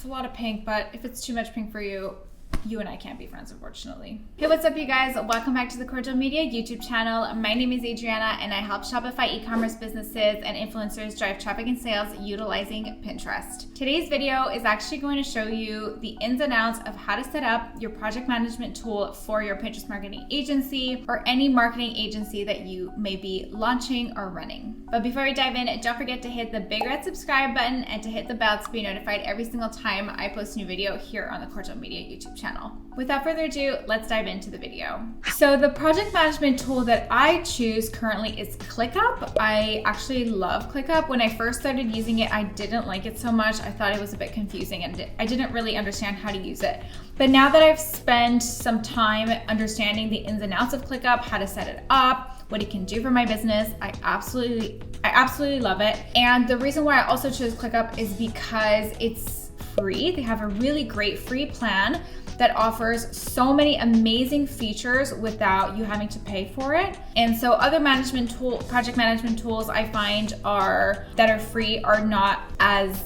It's a lot of pink, but if it's too much pink for you, you and I can't be friends, unfortunately. Hey, what's up, you guys? Welcome back to the Kordial Media YouTube channel. My name is Adriana, and I help Shopify e-commerce businesses and influencers drive traffic and sales utilizing Pinterest. Today's video is actually going to show you the ins and outs of how to set up your project management tool for your Pinterest marketing agency or any marketing agency that you may be launching or running. But before we dive in, don't forget to hit the big red subscribe button and to hit the bell to be notified every single time I post a new video here on the Kordial Media YouTube channel. Without further ado, let's dive into the video. So the project management tool that I choose currently is ClickUp. I actually love ClickUp. When I first started using it, I didn't like it so much. I thought it was a bit confusing and I didn't really understand how to use it. But now that I've spent some time understanding the ins and outs of ClickUp, how to set it up, what it can do for my business, I absolutely love it. And the reason why I also chose ClickUp is because it's free. They have a really great free plan that offers so many amazing features without you having to pay for it. And so other project management tools I find that are free are not as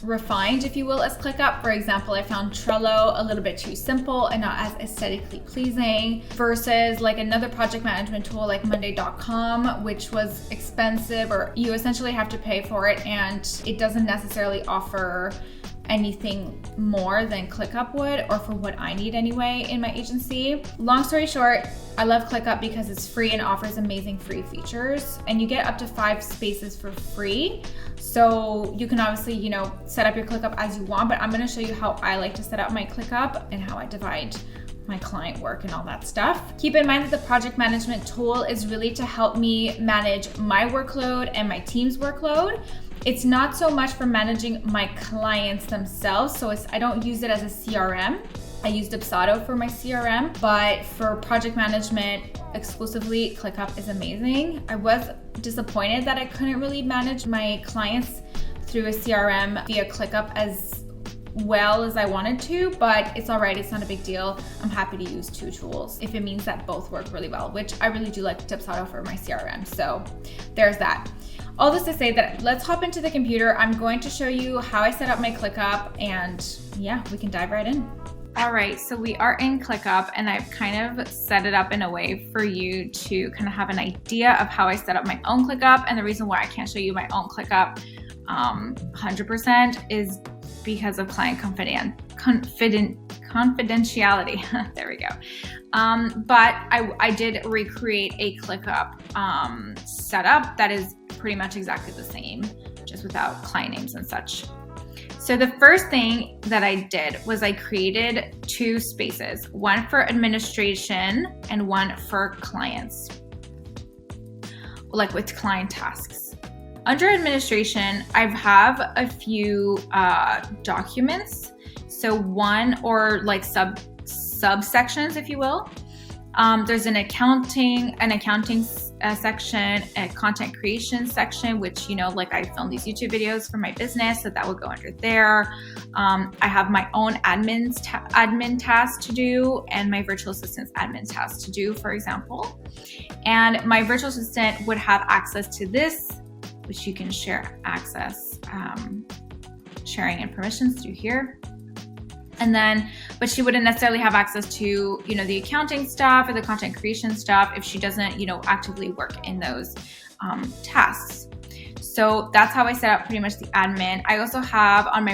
refined, if you will, as ClickUp. For example, I found Trello a little bit too simple and not as aesthetically pleasing versus like another project management tool like Monday.com, which was expensive, or you essentially have to pay for it and it doesn't necessarily offer anything more than ClickUp would, or for what I need anyway in my agency. Long story short, I love ClickUp because it's free and offers amazing free features, and you get up to 5 spaces for free. So you can obviously, set up your ClickUp as you want, but I'm gonna show you how I like to set up my ClickUp and how I divide my client work and all that stuff. Keep in mind that the project management tool is really to help me manage my workload and my team's workload. It's not so much for managing my clients themselves. So I don't use it as a CRM. I use Dubsado for my CRM, but for project management exclusively, ClickUp is amazing. I was disappointed that I couldn't really manage my clients through a CRM via ClickUp as well as I wanted to, but it's all right. It's not a big deal. I'm happy to use 2 tools if it means that both work really well, which I really do like Dubsado for my CRM. So there's that. All this to say that let's hop into the computer. I'm going to show you how I set up my ClickUp, and yeah, we can dive right in. All right, so we are in ClickUp, and I've kind of set it up in a way for you to kind of have an idea of how I set up my own ClickUp. And the reason why I can't show you my own ClickUp 100% is because of client confidentiality. There we go. But I did recreate a ClickUp setup that is pretty much exactly the same, just without client names and such. So the first thing that I did was I created 2 spaces, one for administration and one for clients, like with client tasks. Under administration, I have a few documents. So one, or like subsections, if you will. There's an accounting section, a content creation section, which, like I film these YouTube videos for my business, so that will go under there. I have my own admin tasks to do, and my virtual assistant's admin tasks to do, for example. And my virtual assistant would have access to this, which you can share access, sharing and permissions through here. And then, but she wouldn't necessarily have access to, the accounting stuff or the content creation stuff if she doesn't, actively work in those tasks. So that's how I set up pretty much the admin. I also have on my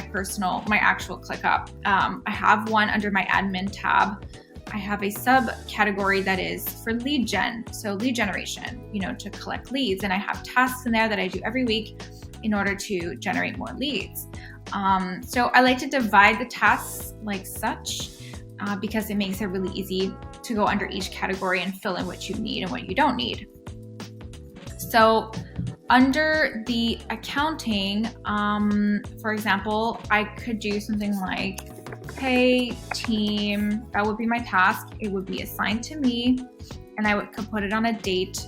actual ClickUp, I have one under my admin tab. I have a subcategory that is for lead gen. So lead generation, to collect leads. And I have tasks in there that I do every week in order to generate more leads. So I like to divide the tasks like such because it makes it really easy to go under each category and fill in what you need and what you don't need. So under the accounting, for example, I could do something like, hey team, that would be my task. It would be assigned to me, and I could put it on a date,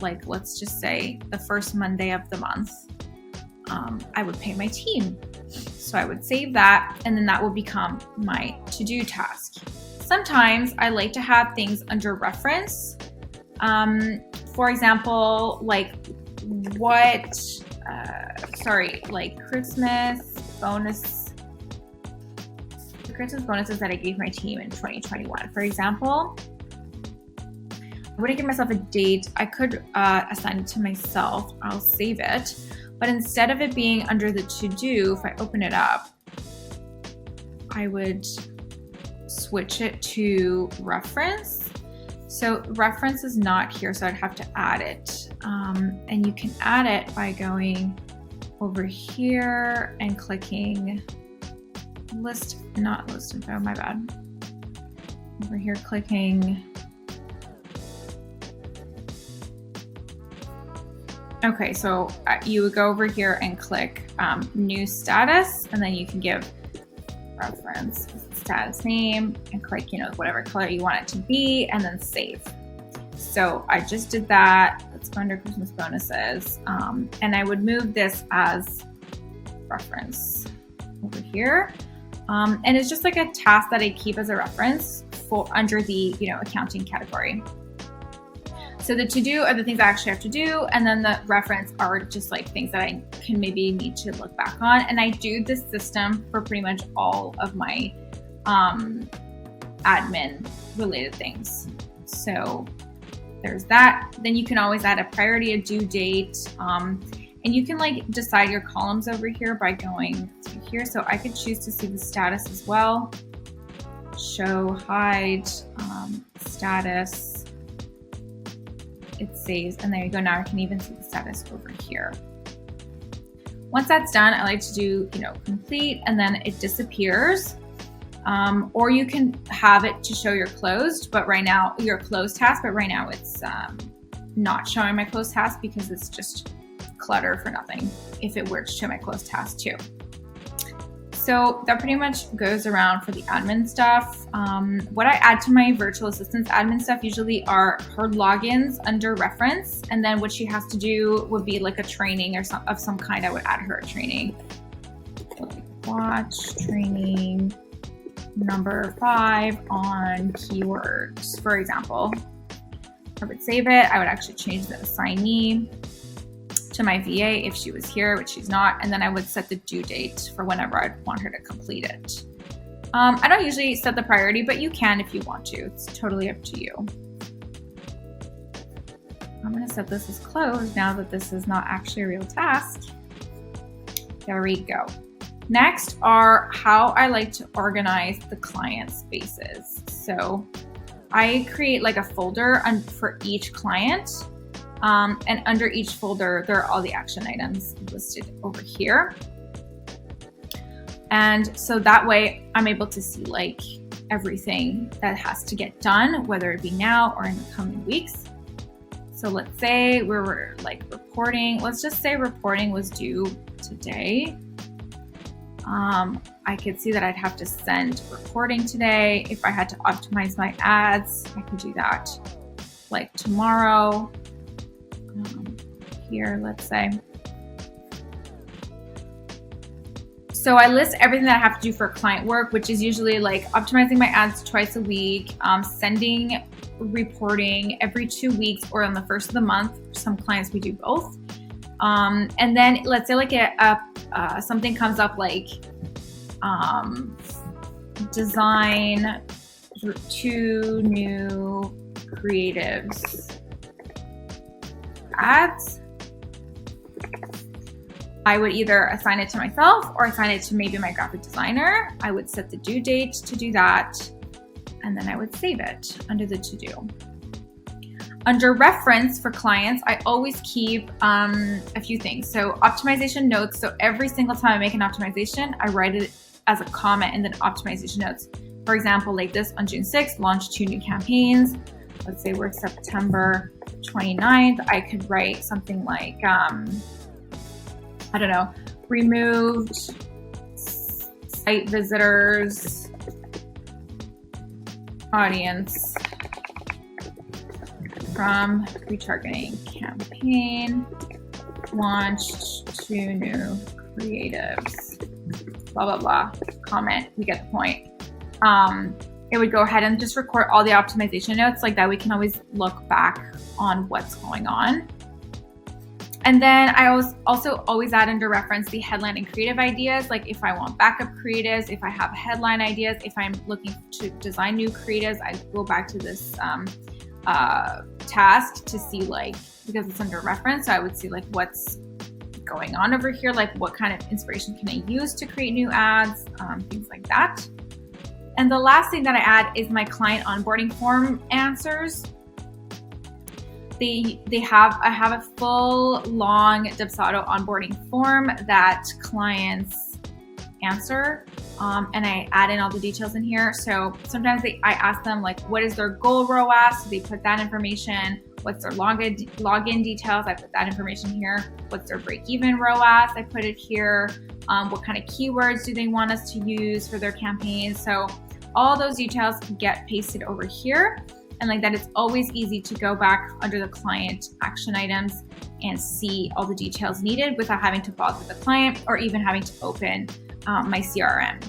like let's just say the first Monday of the month. I would pay my team. So I would save that, and then that would become my to-do task. Sometimes I like to have things under reference. For example, like Christmas bonus Christmas bonuses that I gave my team in 2021. For example, I wouldn't give myself a date. I could assign it to myself. I'll save it. But instead of it being under the to-do, if I open it up, I would switch it to reference. So reference is not here, so I'd have to add it. And you can add it by going over here and clicking not list info, my bad. Over here, clicking. Okay, so you would go over here and click new status, and then you can give reference status name and click, whatever color you want it to be, and then save. So I just did that. Let's go under Christmas bonuses. And I would move this as reference over here. And it's just like a task that I keep as a reference for under the, accounting category. So the to-do are the things I actually have to do, and then the reference are just like things that I can maybe need to look back on. And I do this system for pretty much all of my admin related things. So there's that. Then you can always add a priority, a due date, and you can like decide your columns over here by going through here. So I could choose to see the status as well. Show, hide, status. It saves, and there you go. Now I can even see the status over here. Once that's done, I like to do, complete, and then it disappears. Or you can have it to show your closed, but right now your closed task, but right now it's not showing my closed task because it's just clutter for nothing if it were to show my closed task too. So that pretty much goes around for the admin stuff. What I add to my virtual assistant's admin stuff usually are her logins under reference. And then what she has to do would be like a training or of some kind. I would add her a training. So like watch training number 5 on keywords, for example. I would save it. I would actually change the assignee to my VA if she was here, which she's not, and then I would set the due date for whenever I'd want her to complete it. I don't usually set the priority, but you can if you want to. It's totally up to you. I'm gonna set this as closed now that this is not actually a real task. There we go. Next are how I like to organize the client spaces. So I create like a folder for each client. And under each folder, there are all the action items listed over here. And so that way I'm able to see like everything that has to get done, whether it be now or in the coming weeks. So let's say we were like reporting, let's just say reporting was due today. I could see that I'd have to send reporting today. If I had to optimize my ads, I could do that like tomorrow. Here, let's say. So I list everything that I have to do for client work, which is usually like optimizing my ads twice a week, sending reporting every 2 weeks or on the first of the month. For some clients, we do both. And then let's say like something comes up like design 2 new creatives ads. I would either assign it to myself or assign it to maybe my graphic designer. I would set the due date to do that, and then I would save it under the to-do. Under reference for clients, I always keep a few things. So optimization notes. So every single time I make an optimization, I write it as a comment and then optimization notes. For example, like this on June 6th, launched 2 new campaigns. Let's say we're September 29th. I could write something like, I don't know, removed site visitors, audience from retargeting campaign, launched 2 new creatives, blah, blah, blah, comment, we get the point. It would go ahead and just record all the optimization notes like that. We can always look back on what's going on. And then I also always add under reference the headline and creative ideas. Like if I want backup creatives, if I have headline ideas, if I'm looking to design new creatives, I go back to this task to see, like, because it's under reference, so I would see like what's going on over here, like what kind of inspiration can I use to create new ads, things like that. And the last thing that I add is my client onboarding form answers. I have a full long Dubsado onboarding form that clients answer, and I add in all the details in here. So sometimes I ask them like, what is their goal ROAS? So they put that information. What's their login details? I put that information here. What's their break-even ROAS? I put it here. What kind of keywords do they want us to use for their campaigns? So all those details get pasted over here. And like that, it's always easy to go back under the client action items and see all the details needed without having to bother the client or even having to open my CRM.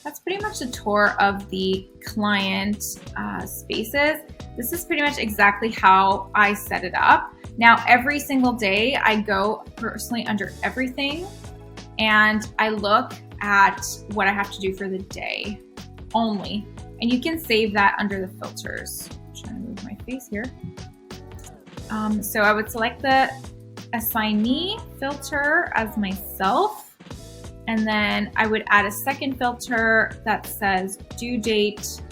That's pretty much a tour of the client spaces. This is pretty much exactly how I set it up. Now, every single day I go personally under everything and I look at what I have to do for the day only. And you can save that under the filters. I'm trying to move my face here. So I would select the assignee filter as myself. And then I would add a second filter that says due date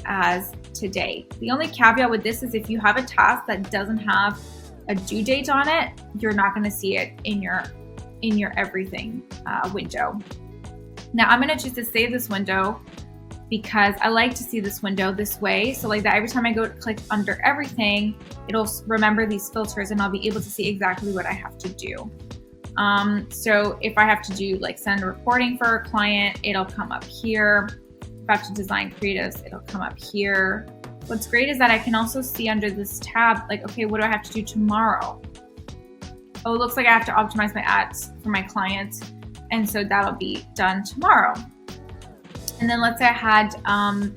as today. The only caveat with this is if you have a task that doesn't have a due date on it, you're not going to see it in your everything window. Now I'm going to choose to save this window because I like to see this window this way. So like that, every time I go to click under everything, it'll remember these filters and I'll be able to see exactly what I have to do. So if I have to do like send reporting for a client, it'll come up here. If I have to design creatives, it'll come up here. What's great is that I can also see under this tab, like, okay, what do I have to do tomorrow? Oh, it looks like I have to optimize my ads for my clients. And so that'll be done tomorrow. And then let's say I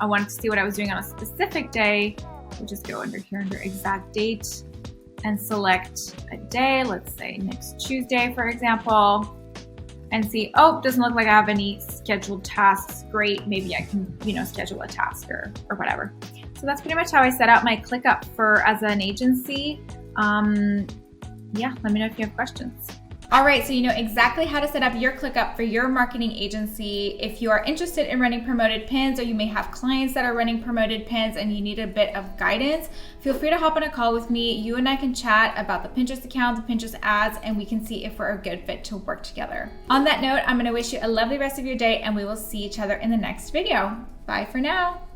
wanted to see what I was doing on a specific day. We'll just go under here under exact date and select a day. Let's say next Tuesday, for example, and see, oh, doesn't look like I have any scheduled tasks. Great, maybe I can, schedule a task or whatever. So that's pretty much how I set up my ClickUp as an agency. Yeah, let me know if you have questions. All right, so you know exactly how to set up your ClickUp for your marketing agency. If you are interested in running promoted pins, or you may have clients that are running promoted pins and you need a bit of guidance, feel free to hop on a call with me. You and I can chat about the Pinterest account, the Pinterest ads, and we can see if we're a good fit to work together. On that note, I'm gonna wish you a lovely rest of your day and we will see each other in the next video. Bye for now.